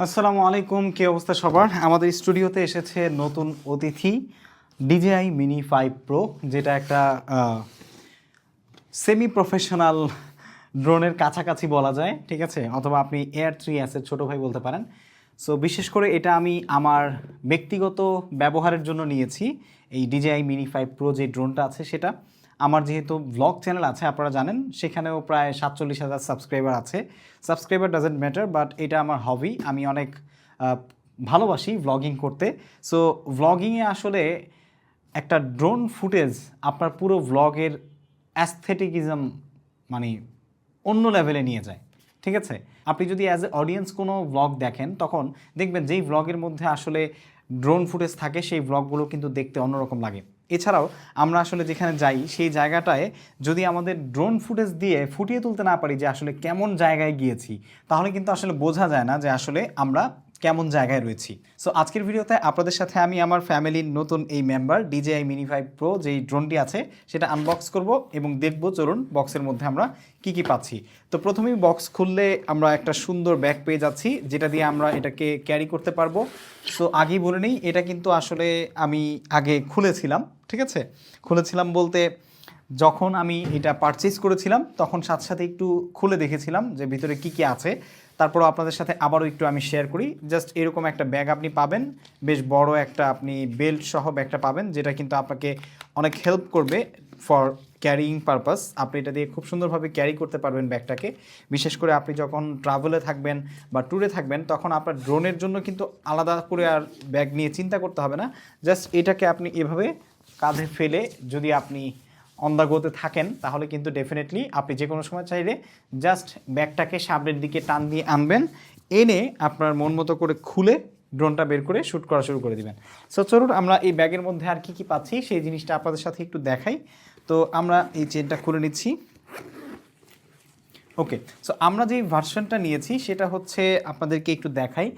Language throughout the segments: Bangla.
আসসালামু আলাইকুম, কি অবস্থা সবার? আমাদের স্টুডিওতে এসেছে নতুন অতিথি DJI Mini 5 Pro, যেটা একটা সেমি প্রফেশনাল ড্রোনের কাছাকাছি বলা যায়, ঠিক আছে, অথবা আপনি Air 3S এর ছোটো ভাই বলতে পারেন। সো বিশেষ করে এটা আমি আমার ব্যক্তিগত ব্যবহারের জন্য নিয়েছি। এই DJI Mini 5 Pro যে ড্রোনটা আছে সেটা আমার যেহেতু ব্লগ চ্যানেল আছে, আপনারা জানেন, সেখানেও প্রায় 47,000 সাবস্ক্রাইবার আছে। সাবস্ক্রাইবার ডাজেন্ট ম্যাটার, বাট এটা আমার হবি। আমি অনেক ভালোবাসি ভ্লগিং করতে। সো ভ্লগিংয়ে আসলে একটা ড্রোন ফুটেজ আপনার পুরো ভ্লগের অ্যাস্থেটিকিজম মানে অন্য লেভেলে নিয়ে যায়, ঠিক আছে। আপনি যদি অ্যাজ এ অডিয়েন্স কোনো ভ্লগ দেখেন, তখন দেখবেন যেই ভ্লগের মধ্যে আসলে ড্রোন ফুটেজ থাকে সেই ভ্লগগুলো কিন্তু দেখতে অন্যরকম লাগে। এছাড়াও আমরা আসলে যেখানে যাই সেই জায়গাটায় যদি আমাদের ড্রোন ফুটেজ দিয়ে ফুটিয়ে তুলতে না পারি যে আসলে কেমন জায়গায় গিয়েছি, তাহলে কিন্তু আসলে বোঝা যায় না যে আসলে আমরা কেমন জায়গায় রয়েছি। সো আজকের ভিডিওতে আপনাদের সাথে আমি আমার ফ্যামিলির নতুন এই মেম্বার DJI Mini 5 Pro যেই ড্রোনটি আছে সেটা আনবক্স করব এবং দেখব চলুন বক্সের মধ্যে আমরা কি কি পাচ্ছি। তো প্রথমেই বক্স খুললে আমরা একটা সুন্দর ব্যাগ পেয়ে যাচ্ছি, যেটা দিয়ে আমরা এটাকে ক্যারি করতে পারবো। সো আগেই বলে নিই, এটা কিন্তু আসলে আমি আগে খুলেছিলাম, ঠিক আছে। খুলেছিলাম বলতে যখন আমি এটা পারচেজ করেছিলাম তখন সাথে সাথে একটু খুলে দেখেছিলাম যে ভিতরে কি কি আছে। তারপরও আপনাদের সাথে আবারও একটু আমি শেয়ার করি। জাস্ট এরকম একটা ব্যাগ আপনি পাবেন, বেশ বড় একটা আপনি বেল্ট সহ ব্যাগটা পাবেন, যেটা কিন্তু আপনাকে অনেক হেল্প করবে ফর ক্যারিং পারপাস। আপনি এটা দিয়ে খুব সুন্দরভাবে ক্যারি করতে পারবেন ব্যাগটাকে। বিশেষ করে আপনি যখন ট্রাভেলে থাকবেন বা ট্যুরে থাকবেন, তখন আপনার ড্রোনের জন্য কিন্তু আলাদা করে আর ব্যাগ নিয়ে চিন্তা করতে হবে না। জাস্ট এটাকে আপনি এভাবে কাঁধে ফেলে যদি আপনি অন দ্য গোতে থাকেন, তাহলে কিন্তু ডেফিনেটলি আপনি যে কোনো সময় চাইলে জাস্ট ব্যাগটাকে সামনের দিকে টান দিয়ে আনবেন, এনে আপনার মন মতো করে খুলে ড্রোনটা বের করে শ্যুট করা শুরু করে দিবেন। সো চলুন আমরা এই ব্যাগের মধ্যে আর কি কি পাচ্ছি সেই জিনিসটা আপনাদের সাথে একটু দেখাই। তো আমরা এই চেনটা খুলে নিচ্ছি। ওকে, সো আমরা যেই ভার্সনটা নিয়েছি সেটা হচ্ছে আপনাদেরকে একটু দেখাই।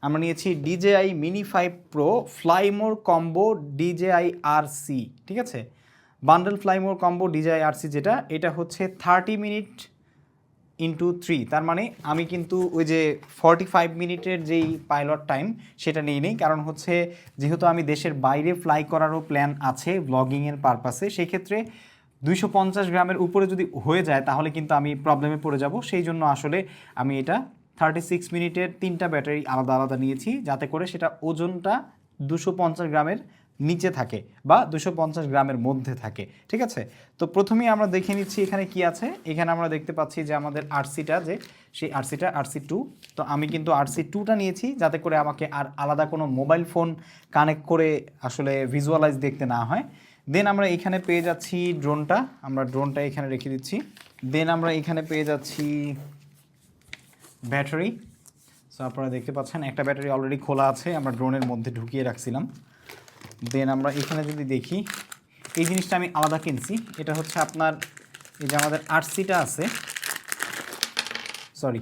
আমরা নিয়েছি DJI Mini 5 Pro Fly More combo DJI RC, ঠিক আছে। Bundle Fly More combo DJI RC, যেটা এটা হচ্ছে 30 মিনিট ইন্টু 3। তার মানে আমি কিন্তু ওই যে 45 মিনিটের যেই পাইলট টাইম সেটা নিয়ে নেই, কারণ হচ্ছে যেহেতু আমি দেশের বাইরে ফ্লাই করারও প্ল্যান আছে ব্লগিংয়ের পারপাসে, সেই ক্ষেত্রে 250 গ্রামের উপরে যদি হয়ে যায় তাহলে কিন্তু আমি প্রবলেমে পড়ে যাব। সেই জন্য আসলে আমি এটা 36 মিনিটের 3টা ব্যাটারি আলাদা আলাদা নিয়েছি, যাতে করে সেটা ওজনটা 250 গ্রামের নিচে থাকে বা 250 গ্রামের মধ্যে থাকে, ঠিক আছে। তো প্রথমেই আমরা দেখে নিচ্ছি এখানে কি আছে। এখানে আমরা দেখতে পাচ্ছি যে আমাদের আরসিটা, যে সেই আরসিটা RC2। তো আমি কিন্তু RC2টা নিয়েছি যাতে করে আমাকে আর আলাদা কোনো মোবাইল ফোন কানেক্ট করে আসলে ভিজুয়ালাইজ দেখতে না হয়। দেন আমরা এখানে পেয়ে যাচ্ছি ড্রোনটা, আমরা ড্রোনটা এখানে রেখে দিচ্ছি। দেন আমরা এখানে পেয়ে যাচ্ছি ব্যাটারি। সো আপনারা দেখতে পাচ্ছেন একটা ব্যাটারি অলরেডি খোলা আছে, আমরা ড্রোনের মধ্যে ঢুকিয়ে রাখছিলাম। দেন আমরা এখানে যদি দেখি, এই জিনিসটা আমি আলাদা কিনছি। এটা হচ্ছে আপনার এই যে আমাদের আরসিটা আছে, সরি,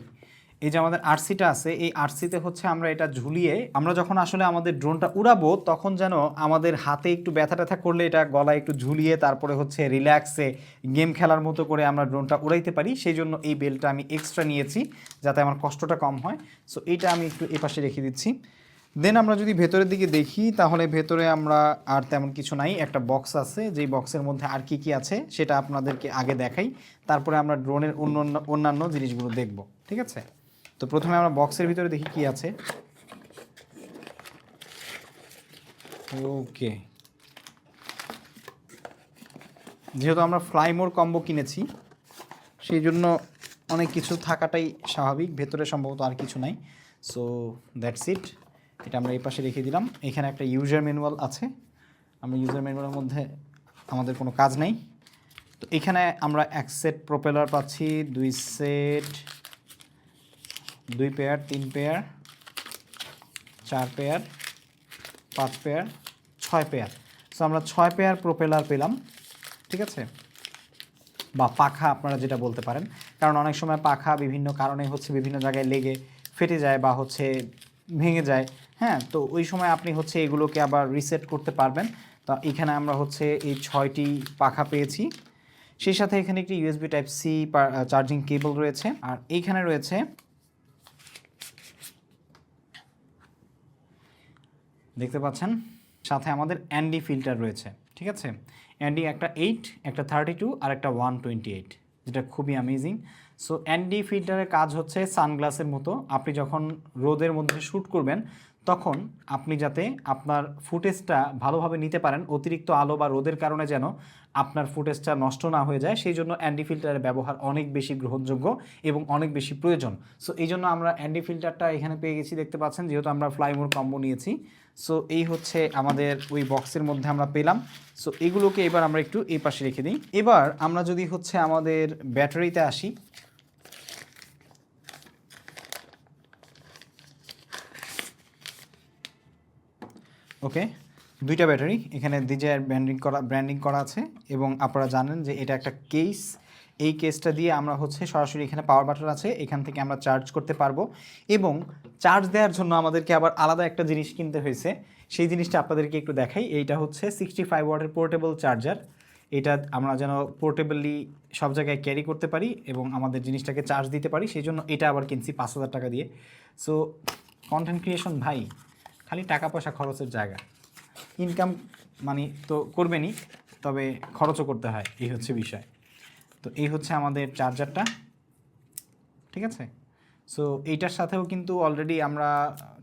এই যে আমাদের আরসিটা আছে, এই আরসিতে হচ্ছে আমরা এটা ঝুলিয়ে আমরা যখন আসলে আমাদের ড্রোনটা উড়াবো তখন যেন আমাদের হাতে একটু ব্যথা ট্যাথা করলে এটা গলায় একটু ঝুলিয়ে তারপরে হচ্ছে রিল্যাক্সে গেম খেলার মতো করে আমরা ড্রোনটা উড়াইতে পারি। সেই জন্য এই বেল্টটা আমি এক্সট্রা নিয়েছি যাতে আমার কষ্টটা কম হয়। সো এইটা আমি একটু এপাশে রেখে দিচ্ছি। দেন আমরা যদি ভেতরের দিকে দেখি, তাহলে ভেতরে আমরা আর তেমন কিছু নাই। একটা বক্স আছে, যেই বক্সের মধ্যে আর কি কি আছে সেটা আপনাদেরকে আগে দেখাই, তারপরে আমরা ড্রোনের অন্যান্য জিনিসগুলো দেখব, ঠিক আছে। তো প্রথমে আমরা বক্সের ভিতরে দেখি কি আছে। ওকে, যেহেতু আমরা ফ্লাইমোর কম্বো কিনেছি সেই জন্য অনেক কিছু থাকাটাই স্বাভাবিক। ভেতরে সম্ভবত আর কিছু নাই। So that's it. এটা আমরা এই পাশে রেখে দিলাম। এখানে একটা ইউজার ম্যানুয়াল আছে, আমরা ইউজার ম্যানুয়ালের মধ্যে আমাদের কোনো কাজ নেই। তো এখানে আমরা 1 সেট প্রোপেলার পাচ্ছি, 2 set, 2 pair, 3 pair, 4 pair, 5 pair, 6 pair. So আমরা 6 পেয়ার প্রোপেলার পেলাম, ঠিক আছে, বা পাখা আপনারা যেটা বলতে পারেন। কারণ অনেক সময় পাখা বিভিন্ন কারণে হচ্ছে বিভিন্ন জায়গায় লেগে ফেটে যায় বা হচ্ছে ভেঙে যায়, হ্যাঁ। তো ওই সময় আপনি হচ্ছে এগুলোকে আবার রিসেট করতে পারবেন। তো এখানে আমরা হচ্ছে এই 6টি পাখা পেয়েছি। সেই সাথে এখানে একটি USB Type-C চার্জিং কেবল রয়েছে। আর এইখানে রয়েছে দেখতে পাচ্ছেন সাথে আমাদের অ্যান্ডি ফিল্টার রয়েছে, ঠিক আছে। অ্যান্ডি একটা 8, একটা 32 আর একটা 128, যেটা খুবই অ্যামেজিং। সো অ্যান্ডি ফিল্টারের কাজ হচ্ছে সানগ্লাসের মতো, আপনি যখন রোদের মধ্যে শ্যুট করবেন তখন আপনি যাতে আপনার ফুটেজটা ভালোভাবে নিতে পারেন, অতিরিক্ত আলো বা রোদের কারণে যেন আপনার ফুটেজটা নষ্ট না হয়ে যায়, সেই জন্য অ্যান্ডি ফিল্টারের ব্যবহার অনেক বেশি গ্রহণযোগ্য এবং অনেক বেশি প্রয়োজন। সো এই জন্য আমরা অ্যান্ডি ফিল্টারটা এখানে পেয়ে গেছি, দেখতে পাচ্ছেন, যেহেতু আমরা ফ্লাইমোর কম্বো নিয়েছি। সো এই হচ্ছে আমাদের ওই বক্সের মধ্যে আমরা পেলাম। সো এগুলোকে এবার আমরা একটু এই পাশে রেখে দিই। এবার আমরা যদি হচ্ছে আমাদের ব্যাটারিতে আসি, ওকে, দুইটা ব্যাটারি এখানে ডিজায়ার ব্র্যান্ডিং করা আছে এবং আপনারা জানেন যে এটা একটা কেস। এই কেসটা দিয়ে আমরা হচ্ছে সরাসরি এখানে পাওয়ার বাটন আছে, এখান থেকে আমরা চার্জ করতে পারবো এবং চার্জ দেওয়ার জন্য আমাদেরকে আবার আলাদা একটা জিনিস কিনতে হয়েছে। সেই জিনিসটা আপনাদেরকে একটু দেখাই। এইটা হচ্ছে 65 ওয়াটের পোর্টেবল চার্জার। এটা আমরা যেন পোর্টেবলি সব জায়গায় ক্যারি করতে পারি এবং আমাদের জিনিসটাকে চার্জ দিতে পারি, সেই জন্য এটা আবার কিনছি 5,000 টাকা দিয়ে। সো কন্টেন্ট ক্রিয়েশন ভাই খালি টাকা পয়সা খরচের জায়গা, ইনকাম মানে তো করবেনই, তবে খরচও করতে হয়, এই হচ্ছে বিষয়। তো এই হচ্ছে আমাদের চার্জারটা, ঠিক আছে। সো এইটার সাথেও কিন্তু অলরেডি আমরা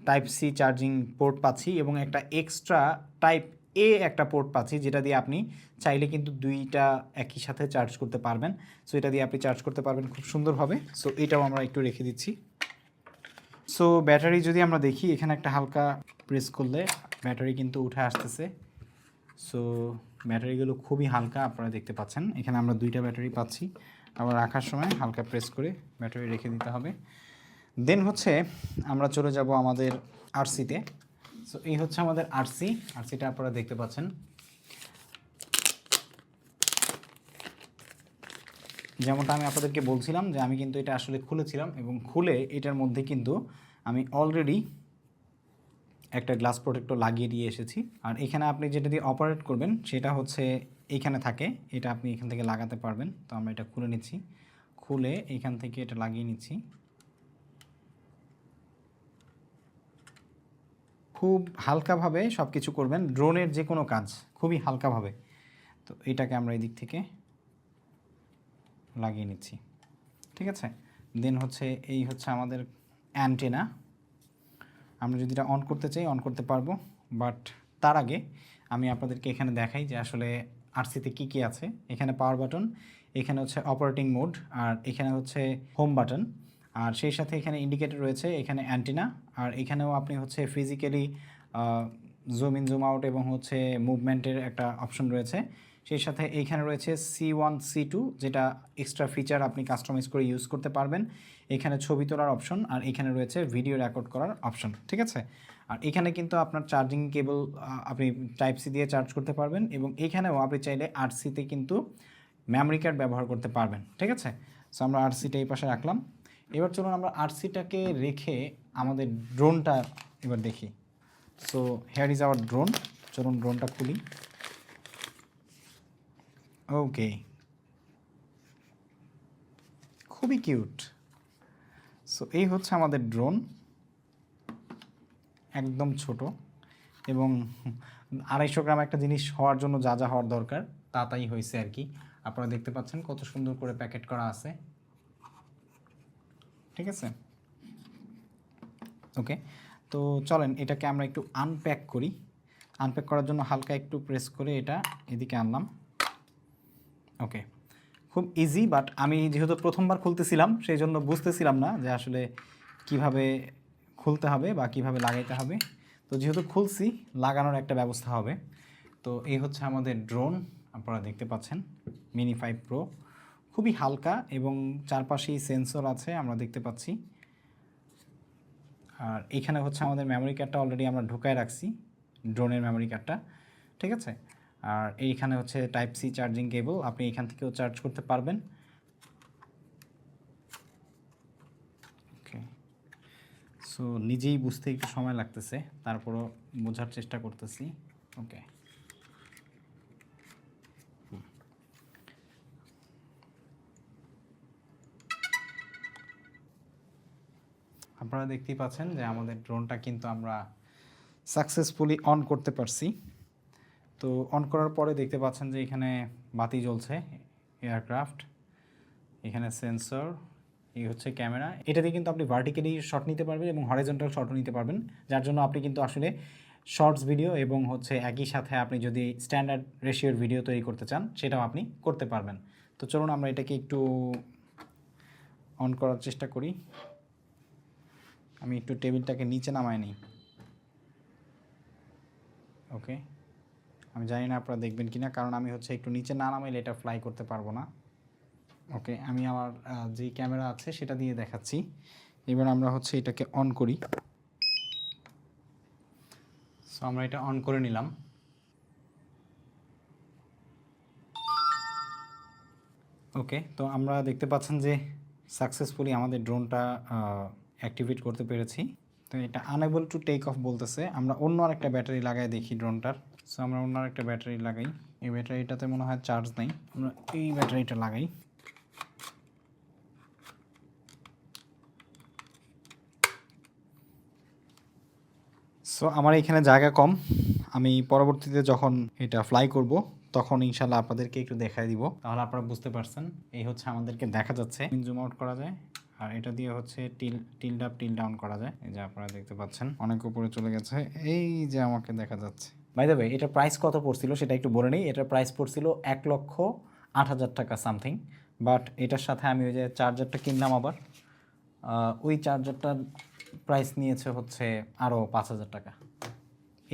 টাইপ সি চার্জিং পোর্ট পাচ্ছি এবং একটা এক্সট্রা টাইপ এ একটা পোর্ট পাচ্ছি, যেটা দিয়ে আপনি চাইলে কিন্তু দুইটা একই সাথে চার্জ করতে পারবেন। সো এটা দিয়ে আপনি চার্জ করতে পারবেন খুব সুন্দরভাবে। সো এটাও আমরা একটু রেখে দিচ্ছি। সো ব্যাটারি যদি আমরা দেখি, এখানে একটা হালকা প্রেস করলে ব্যাটারি কিন্তু উঠে আসতেছে। সো ব্যাটারিগুলো খুবই হালকা, আপনারা দেখতে পাচ্ছেন। এখানে আমরা দুইটা ব্যাটারি পাচ্ছি। আবার রাখার সময় হালকা প্রেস করে ব্যাটারি রেখে দিতে হবে। দেন হচ্ছে আমরা চলে যাব আমাদের আরসিতে। সো এই হচ্ছে আমাদের আরসিটা আপনারা দেখতে পাচ্ছেন। যেমনটা আমি আপনাদেরকে বলছিলাম যে আমি কিন্তু এটা আসলে খুলেছিলাম এবং খুলে এটার মধ্যে কিন্তু আমি অলরেডি একটা গ্লাস প্রোটেক্টর লাগিয়ে দিয়ে এসেছি। আর এখানে আপনি যেটা দিয়ে অপারেট করবেন সেটা হচ্ছে এইখানে থাকে, এটা আপনি এখান থেকে লাগাতে পারবেন। তো আমরা এটা খুলে নিচ্ছি, খুলে এখান থেকে এটা লাগিয়ে নিচ্ছি। খুব হালকাভাবে সব কিছু করবেন, ড্রোনের যে কোনো কাজ খুবই হালকাভাবে। তো এইটাকে আমরা এই দিক থেকে লাগিয়ে নিচ্ছি, ঠিক আছে। দেন হচ্ছে এই হচ্ছে আমাদের অ্যান্টেনা। আমরা যদি এটা অন করতে চাই অন করতে পারবো, বাট তার আগে আমি আপনাদেরকে এখানে দেখাই যে আসলে আরসিতে কী কী আছে। এখানে পাওয়ার বাটন, এখানে হচ্ছে অপারেটিং মোড, আর এখানে হচ্ছে হোম বাটন, আর সেই সাথে এখানে ইন্ডিকেটর রয়েছে, এখানে অ্যান্টিনা, আর এখানেও আপনি হচ্ছে physically zoom in zoom out এবং হচ্ছে মুভমেন্টের একটা অপশন রয়েছে। সেই সাথে এইখানে রয়েছে C1 C2, যেটা এক্সট্রা ফিচার আপনি কাস্টমাইজ করে ইউজ করতে পারবেন। এখানে ছবি তোলার অপশন, আর এখানে রয়েছে ভিডিও রেকর্ড করার অপশন, ঠিক আছে। আর এখানে কিন্তু আপনার চার্জিং কেবল আপনি টাইপ সি দিয়ে চার্জ করতে পারবেন এবং এখানেও আপনি চাইলে আরসিতে কিন্তু মেমরি কার্ড ব্যবহার করতে পারবেন, ঠিক আছে। সো আমরা আরসিটা এই পাশে রাখলাম। এবার চলুন আমরা আরসিটাকে রেখে আমাদের ড্রোনটা এবার দেখি। So here is our drone. চলুন ড্রোনটা খুলি। ওকে, খুবই কিউট। সো এই হচ্ছে আমাদের ড্রোন, একদম ছোট এবং 250 গ্রাম একটা জিনিস হওয়ার জন্য যা যা হওয়ার দরকার তা তাই হয়েছে আর কি। আপনারা দেখতে পাচ্ছেন কত সুন্দর করে প্যাকেট করা আছে, ঠিক আছে। ওকে, তো চলেন এটাকে আমরা একটু আনপ্যাক করি। আনপ্যাক করার জন্য হালকা একটু প্রেস করে এটা এদিকে আনলাম। ওকে, খুব ইজি, বাট আমি যেহেতু প্রথমবার খুলতেছিলাম সেই জন্য বুঝতেছিলাম না যে আসলে কিভাবে খুলতে হবে বা কিভাবে লাগাইতে হবে। তো যেহেতু খুলছি, লাগানোর একটা ব্যবস্থা হবে। তো এই হচ্ছে আমাদের ড্রোন, আপনারা দেখতে পাচ্ছেন মিনি 5 প্রো। খুবই হালকা এবং চারপাশেই সেন্সর আছে আমরা দেখতে পাচ্ছি। আর এখানে হচ্ছে আমাদের মেমোরি কার্ডটা অলরেডি আমরা ঢুকায় রাখছি, ড্রোনের মেমোরি কার্ডটা, ঠিক আছে। আর এইখানে হচ্ছে টাইপ সি চার্জিং কেবল, আপনি এখান থেকেও চার্জ করতে পারবেন। ওকে, সো নিজেই বুঝতে একটু সময় লাগতেছে, তারপরও বোঝার চেষ্টা করতেছি। ওকে, আপনারা দেখতেই পাচ্ছেন যে আমাদের ড্রোনটা কিন্তু আমরা সাকসেসফুলি অন করতে পারছি। তো অন করার পরে দেখতে পাচ্ছেন যে এখানে বাতি জ্বলছে, এয়ারক্রাফট, এখানে সেন্সর, এই হচ্ছে ক্যামেরা। এটা দিয়ে কিন্তু আপনি ভার্টিক্যালি শট নিতে পারবেন এবং হরিজন্টাল শটও নিতে পারবেন, যার জন্য আপনি কিন্তু আসলে শর্টস ভিডিও এবং হচ্ছে একই সাথে আপনি যদি স্ট্যান্ডার্ড রেশিওর ভিডিও তৈরি করতে চান সেটাও আপনি করতে পারবেন। তো চলুন আমরা এটাকে একটু অন করার চেষ্টা করি। আমি একটু টেবিলটাকে নিচে নামাই নিই। ওকে, আমি জানি না আপনারা দেখবেন কিনা, কারণ আমি হচ্ছে একটু নিচে না নামাইলে এটা ফ্লাই করতে পারবো না। ওকে, আমি আমার যে ক্যামেরা আছে সেটা দিয়ে দেখাচ্ছি। এবার আমরা হচ্ছে এটাকে অন করি। সো আমরা এটা অন করে নিলাম। ওকে, তো আমরা দেখতে পাচ্ছেন যে সাকসেসফুলি আমাদের ড্রোনটা অ্যাক্টিভেট করতে পেরেছি। তো এটা আনএবল টু টেক অফ বলতেছে। আমরা অন্য আরেকটা ব্যাটারি লাগাই দেখি ড্রোনটার। সো আমরা অন্য আরেকটা ব্যাটারি লাগাই। এই ব্যাটারিটাতে মনে হয় চার্জ নেই, আমরা এই ব্যাটারিটা লাগাই। সো আমার এখানে জায়গা কম, আমি পরবর্তীতে যখন এটা ফ্লাই করব তখন ইনশাল্লাহ আপনাদেরকে একটু দেখাই দিব, তাহলে আপনারা বুঝতে পারছেন। এই হচ্ছে আমাদেরকে দেখা যাচ্ছে, জুম আউট করা যায়, আর এটা দিয়ে হচ্ছে টিল্ড আপ টিল ডাউন করা যায়। এই যে আপনারা দেখতে পাচ্ছেন অনেক উপরে চলে গেছে, এই যে আমাকে দেখা যাচ্ছে। বাই দ্য ওয়ে, এটা প্রাইস কত পড়ছিল সেটা একটু বলে নিই। এটার প্রাইস পড়ছিল 1,08,000 টাকা সামথিং। বাট এটার সাথে আমি ওই যে চার্জারটা কিনলাম আবার, ওই চার্জারটার প্রাইস নিয়েছে হচ্ছে আরও 5,000 টাকা।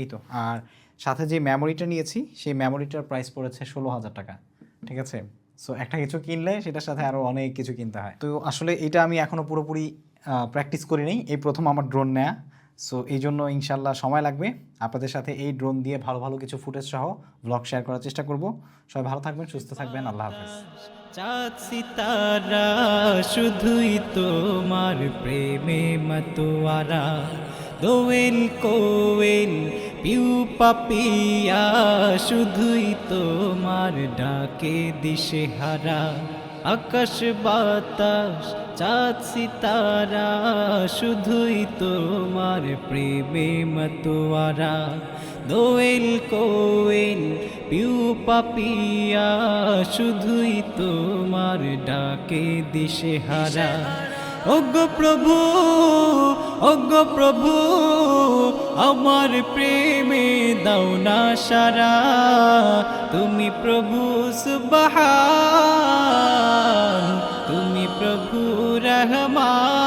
এই তো, আর সাথে যে মেমোরিটা নিয়েছি সেই মেমোরিটার প্রাইস পড়েছে 16,000 টাকা। ঠিক আছে, সো একটা কিছু কিনলে সেটার সাথে আরও অনেক কিছু কিনতে হয়। তো আসলে এটা আমি এখনও পুরোপুরি প্র্যাকটিস করি নাই, এই প্রথম আমার ড্রোন নেয়া। সো এই জন্য ইনশাল্লাহ সময় লাগবে। আপনাদের সাথে এই ড্রোন দিয়ে ভালো ভালো কিছু ফুটেজ সহ ব্লগ শেয়ার করার চেষ্টা করব। সবাই ভালো থাকবেন, সুস্থ থাকবেন, আল্লাহ হাফেজ। চাঁদ সিতারা শুধুই তোমার প্রেমে মতোয়ারা, দোয়েল কোয়েল পিউ পাপিয়া শুধুই তোমার ডাকে দিশেহারা। আকাশ বাতাস চাঁদ সিতারা শুধুই তোমার প্রেমে মতোয়ারা, দোয়েল কোয়েল পিউ পাপিয়া শুধুই তোমার ডাকে দিশেহারা। ওগো প্রভু, ওগো প্রভু, আমার প্রেমে দাও না সারা। তুমি প্রভু সুবহান, তুমি প্রভু রহমান।